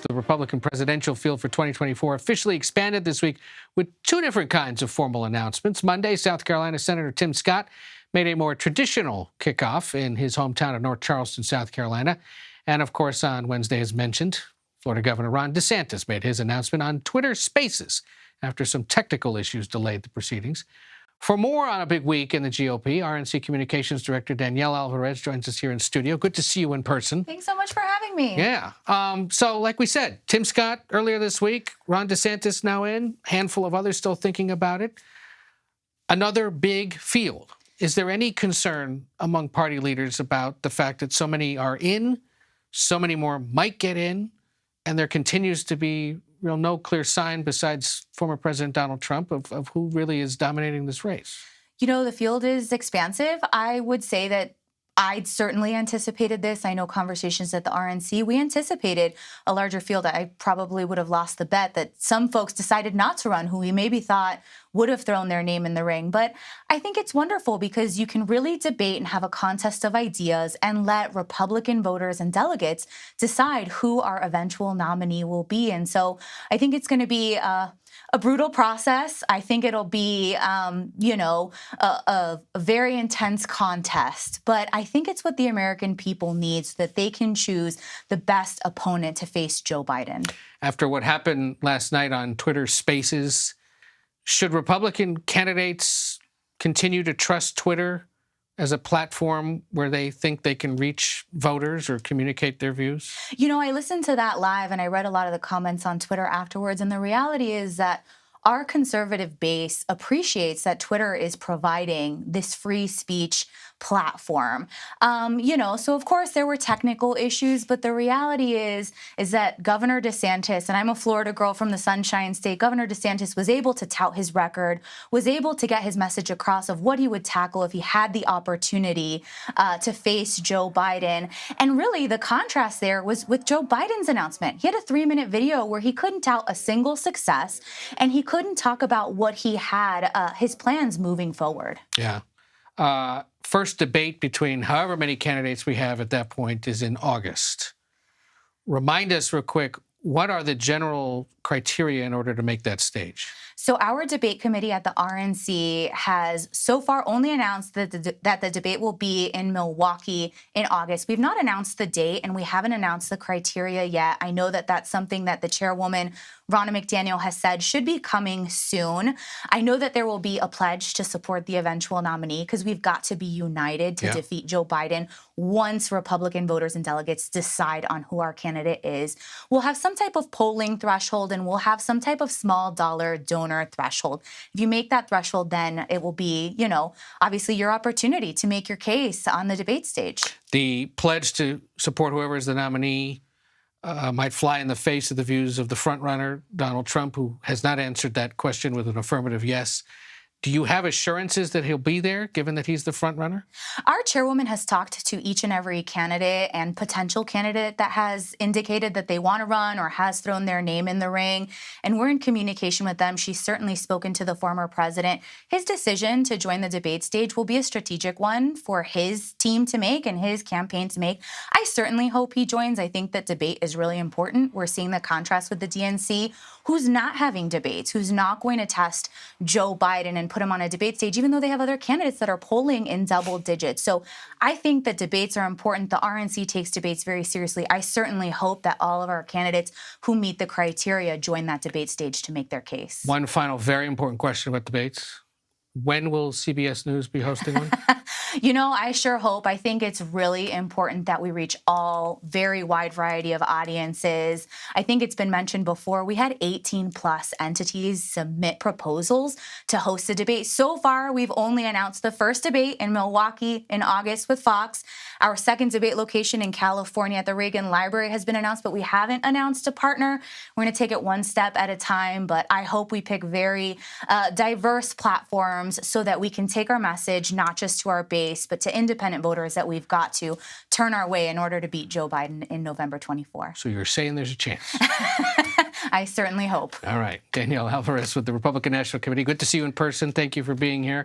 The Republican presidential field for 2024 officially expanded this week with two different kinds of formal announcements. Monday, South Carolina Senator Tim Scott made a more traditional kickoff in his hometown of North Charleston, South Carolina. And of course, on Wednesday, as mentioned, Florida Governor Ron DeSantis made his announcement on Twitter Spaces after some technical issues delayed the proceedings. For more on a big week in the GOP, RNC Communications Director Danielle Alvarez joins us here in studio. Good to see you in person. Thanks so much for having me. Yeah. So like we said, Tim Scott earlier this week, Ron DeSantis now in, handful of others still thinking about it. Another big field. Is there any concern among party leaders about the fact that so many are in, so many more might get in, and there continues to be no clear sign besides former President Donald Trump of who really is dominating this race? You know, the field is expansive. I would say that I'd certainly anticipated this. I know conversations at the RNC, we anticipated a larger field. I probably would have lost the bet that some folks decided not to run who we maybe thought would have thrown their name in the ring. But I think it's wonderful because you can really debate and have a contest of ideas and let Republican voters and delegates decide who our eventual nominee will be. And so I think it's going to be a brutal process. I think it'll be, a very intense contest. But I think it's what the American people need so that they can choose the best opponent to face Joe Biden. After what happened last night on Twitter Spaces, should Republican candidates continue to trust Twitter as a platform where they think they can reach voters or communicate their views? You know, I listened to that live and I read a lot of the comments on Twitter afterwards. And the reality is that our conservative base appreciates that Twitter is providing this free speech platform. So of course there were technical issues, but the reality is that Governor DeSantis, and I'm a Florida girl from the Sunshine State, Governor DeSantis was able to tout his record, was able to get his message across of what he would tackle if he had the opportunity to face Joe Biden. And really the contrast there was with Joe Biden's announcement. He had a 3-minute video where he couldn't tout a single success and he couldn't talk about what he had, his plans moving forward. Yeah. First debate between however many candidates we have at that point is in August. Remind us real quick, what are the general criteria in order to make that stage? So our debate committee at the RNC has so far only announced that the debate will be in Milwaukee in August. We've not announced the date and we haven't announced the criteria yet. I know that that's something that the chairwoman, Ronna McDaniel, has said should be coming soon. I know that there will be a pledge to support the eventual nominee because we've got to be united to defeat Joe Biden once Republican voters and delegates decide on who our candidate is. We'll have some type of polling threshold and we'll have some type of small dollar donor threshold. If you make that threshold, then it will be, obviously your opportunity to make your case on the debate stage. The pledge to support whoever is the nominee might fly in the face of the views of the frontrunner, Donald Trump, who has not answered that question with an affirmative yes. Do you have assurances that he'll be there, given that he's the frontrunner? Our chairwoman has talked to each and every candidate and potential candidate that has indicated that they want to run or has thrown their name in the ring, and we're in communication with them. She's certainly spoken to the former president. His decision to join the debate stage will be a strategic one for his team to make and his campaign to make. I certainly hope he joins. I think that debate is really important. We're seeing the contrast with the DNC, who's not having debates, who's not going to test Joe Biden and put him on a debate stage, even though they have other candidates that are polling in double digits. So I think that debates are important. The RNC takes debates very seriously. I certainly hope that all of our candidates who meet the criteria join that debate stage to make their case. One final very important question about debates. When will CBS News be hosting one? I sure hope. I think it's really important that we reach all very wide variety of audiences. I think it's been mentioned before, we had 18 plus entities submit proposals to host a debate. So far, we've only announced the first debate in Milwaukee in August with Fox. Our second debate location in California at the Reagan Library has been announced, but we haven't announced a partner. We're going to take it one step at a time, but I hope we pick very diverse platforms so that we can take our message not just to our base, but to independent voters that we've got to turn our way in order to beat Joe Biden in November 24. So you're saying there's a chance? I certainly hope. All right. Danielle Alvarez with the Republican National Committee. Good to see you in person. Thank you for being here.